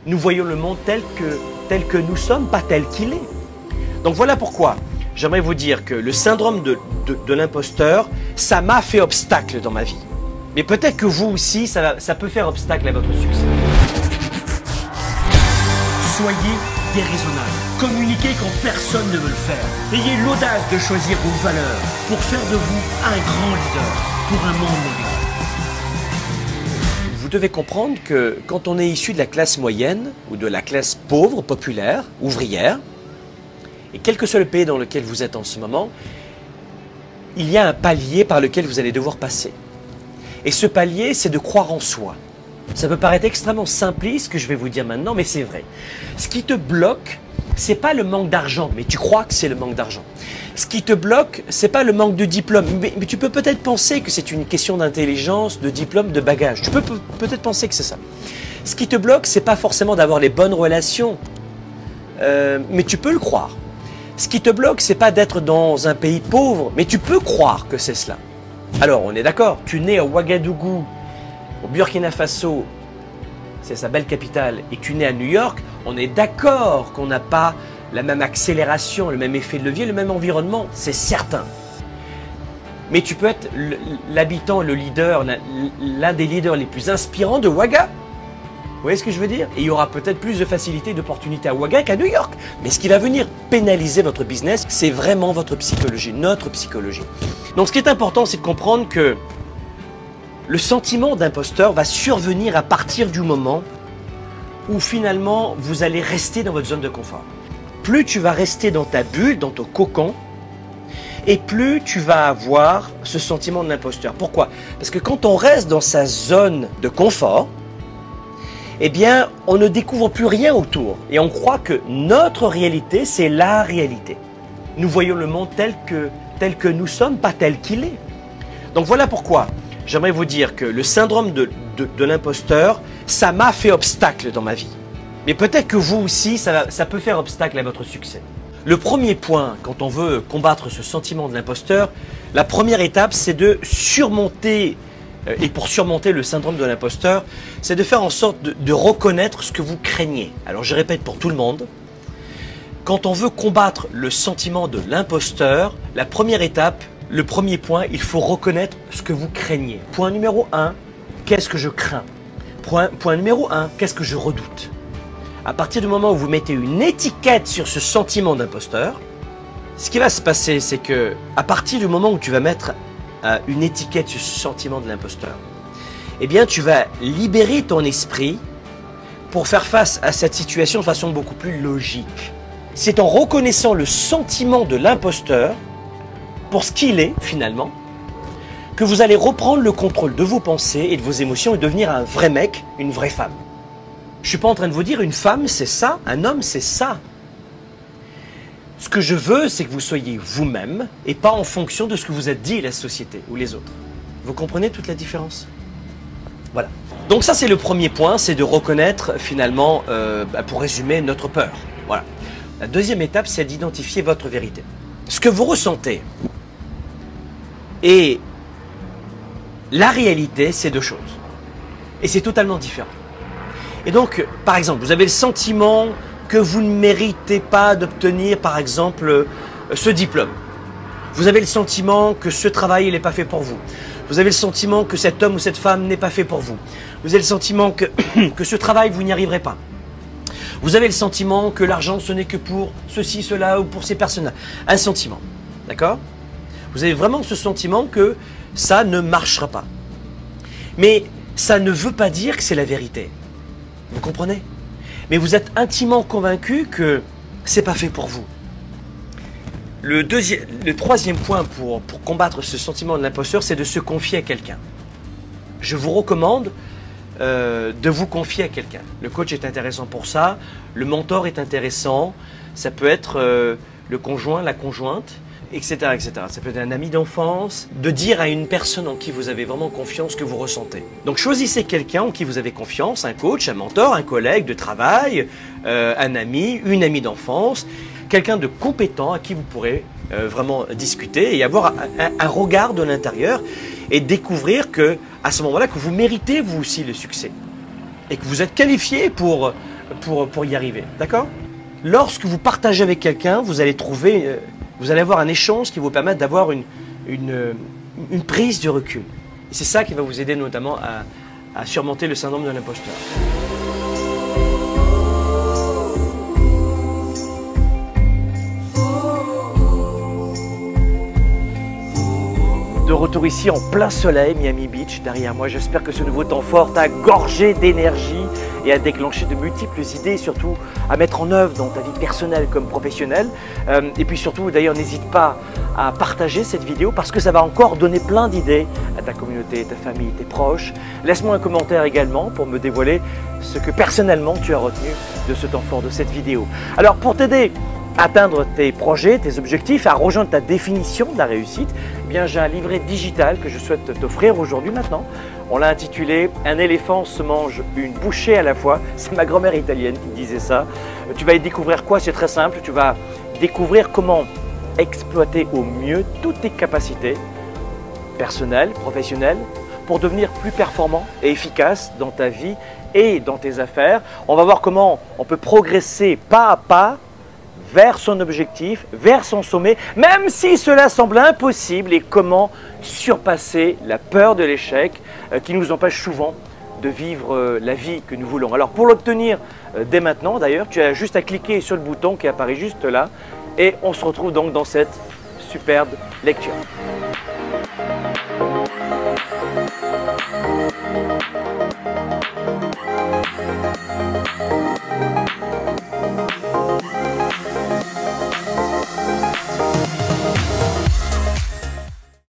Nous voyons le monde tel que nous sommes, pas tel qu'il est. Donc voilà pourquoi j'aimerais vous dire que le syndrome de l'imposteur, ça m'a fait obstacle dans ma vie. Mais peut-être que vous aussi, ça peut faire obstacle à votre succès. Soyez déraisonnable. Communiquez quand personne ne veut le faire. Ayez l'audace de choisir vos valeurs pour faire de vous un grand leader pour un monde meilleur. Vous devez comprendre que quand on est issu de la classe moyenne ou de la classe pauvre, populaire, ouvrière, et quel que soit le pays dans lequel vous êtes en ce moment, il y a un palier par lequel vous allez devoir passer. Et ce palier, c'est de croire en soi. Ça peut paraître extrêmement simpliste ce que je vais vous dire maintenant, mais c'est vrai. Ce qui te bloque, c'est pas le manque d'argent, mais tu crois que c'est le manque d'argent. Ce qui te bloque, c'est pas le manque de diplôme, mais tu peux peut-être penser que c'est une question d'intelligence, de diplôme, de bagage. Tu peux peut-être penser que c'est ça. Ce qui te bloque, c'est pas forcément d'avoir les bonnes relations, mais tu peux le croire. Ce qui te bloque, c'est pas d'être dans un pays pauvre, mais tu peux croire que c'est cela. Alors, on est d'accord, tu nais à Ouagadougou, au Burkina Faso, c'est sa belle capitale, et tu nais à New York, on est d'accord qu'on n'a pas la même accélération, le même effet de levier, le même environnement, c'est certain. Mais tu peux être l'habitant, le leader, l'un des leaders les plus inspirants de Ouaga. Vous voyez ce que je veux dire? Et il y aura peut-être plus de facilité et d'opportunités à Ouaga qu'à New York. Mais ce qui va venir pénaliser votre business, c'est vraiment votre psychologie, notre psychologie. Donc ce qui est important, c'est de comprendre que le sentiment d'imposteur va survenir à partir du moment où finalement vous allez rester dans votre zone de confort. Plus tu vas rester dans ta bulle, dans ton cocon, et plus tu vas avoir ce sentiment de l'imposteur. Pourquoi? Parce que quand on reste dans sa zone de confort, eh bien, on ne découvre plus rien autour. Et on croit que notre réalité, c'est la réalité. Nous voyons le monde tel que nous sommes, pas tel qu'il est. Donc voilà pourquoi j'aimerais vous dire que le syndrome de l'imposteur, ça m'a fait obstacle dans ma vie. Mais peut-être que vous aussi, ça peut faire obstacle à votre succès. Le premier point, quand on veut combattre ce sentiment de l'imposteur, la première étape, c'est de surmonter, et pour surmonter le syndrome de l'imposteur, c'est de faire en sorte de reconnaître ce que vous craignez. Alors je répète pour tout le monde, quand on veut combattre le sentiment de l'imposteur, la première étape, le premier point, il faut reconnaître ce que vous craignez. Point numéro 1, qu'est-ce que je crains? Point numéro 1, qu'est-ce que je redoute? À partir du moment où vous mettez une étiquette sur ce sentiment d'imposteur, ce qui va se passer, c'est que à partir du moment où tu vas mettre une étiquette sur ce sentiment de l'imposteur, eh bien tu vas libérer ton esprit pour faire face à cette situation de façon beaucoup plus logique. C'est en reconnaissant le sentiment de l'imposteur pour ce qu'il est finalement, que vous allez reprendre le contrôle de vos pensées et de vos émotions et devenir un vrai mec, une vraie femme. Je ne suis pas en train de vous dire une femme c'est ça, un homme c'est ça. Ce que je veux, c'est que vous soyez vous-même et pas en fonction de ce que vous a dit la société ou les autres. Vous comprenez toute la différence? Voilà. Donc ça c'est le premier point, c'est de reconnaître finalement, pour résumer, notre peur. Voilà. La deuxième étape, c'est d'identifier votre vérité. Ce que vous ressentez et la réalité, c'est deux choses. Et c'est totalement différent. Et donc, par exemple, vous avez le sentiment que vous ne méritez pas d'obtenir, par exemple, ce diplôme. Vous avez le sentiment que ce travail n'est pas fait pour vous. Vous avez le sentiment que cet homme ou cette femme n'est pas fait pour vous. Vous avez le sentiment que ce travail, vous n'y arriverez pas. Vous avez le sentiment que l'argent, ce n'est que pour ceci, cela ou pour ces personnes-là. Un sentiment, d'accord? Vous avez vraiment ce sentiment que ça ne marchera pas. Mais ça ne veut pas dire que c'est la vérité. Vous comprenez? Mais vous êtes intimement convaincu que ce n'est pas fait pour vous. Le troisième point pour combattre ce sentiment de l'imposteur, c'est de se confier à quelqu'un. Je vous recommande de vous confier à quelqu'un. Le coach est intéressant pour ça, le mentor est intéressant, ça peut être le conjoint, la conjointe, etc., etc. Ça peut être un ami d'enfance, de dire à une personne en qui vous avez vraiment confiance ce que vous ressentez. Donc choisissez quelqu'un en qui vous avez confiance, un coach, un mentor, un collègue de travail, un ami, une amie d'enfance, quelqu'un de compétent à qui vous pourrez vraiment discuter et avoir un regard de l'intérieur et découvrir que à ce moment-là que vous méritez vous aussi le succès et que vous êtes qualifié pour pour y arriver. D'accord? Lorsque vous partagez avec quelqu'un, vous allez avoir un échange qui vous permet d'avoir une prise de recul. Et c'est ça qui va vous aider notamment à surmonter le syndrome de l'imposteur. De retour ici en plein soleil, Miami Beach, derrière moi. J'espère que ce nouveau temps fort t'a gorgé d'énergie et a déclenché de multiples idées, et surtout à mettre en œuvre dans ta vie personnelle comme professionnelle. Et puis surtout, d'ailleurs, n'hésite pas à partager cette vidéo parce que ça va encore donner plein d'idées à ta communauté, ta famille, tes proches. Laisse-moi un commentaire également pour me dévoiler ce que personnellement tu as retenu de ce temps fort, de cette vidéo. Alors, pour t'aider à atteindre tes projets, tes objectifs, à rejoindre ta définition de la réussite, eh bien, j'ai un livret digital que je souhaite t'offrir aujourd'hui maintenant. On l'a intitulé « Un éléphant se mange une bouchée à la fois ». C'est ma grand-mère italienne qui disait ça. Tu vas y découvrir quoi? C'est très simple. Tu vas découvrir comment exploiter au mieux toutes tes capacités personnelles, professionnelles, pour devenir plus performant et efficace dans ta vie et dans tes affaires. On va voir comment on peut progresser pas à pas vers son objectif, vers son sommet, même si cela semble impossible, et comment surpasser la peur de l'échec qui nous empêche souvent de vivre la vie que nous voulons. Alors pour l'obtenir dès maintenant d'ailleurs, tu as juste à cliquer sur le bouton qui apparaît juste là et on se retrouve donc dans cette superbe lecture.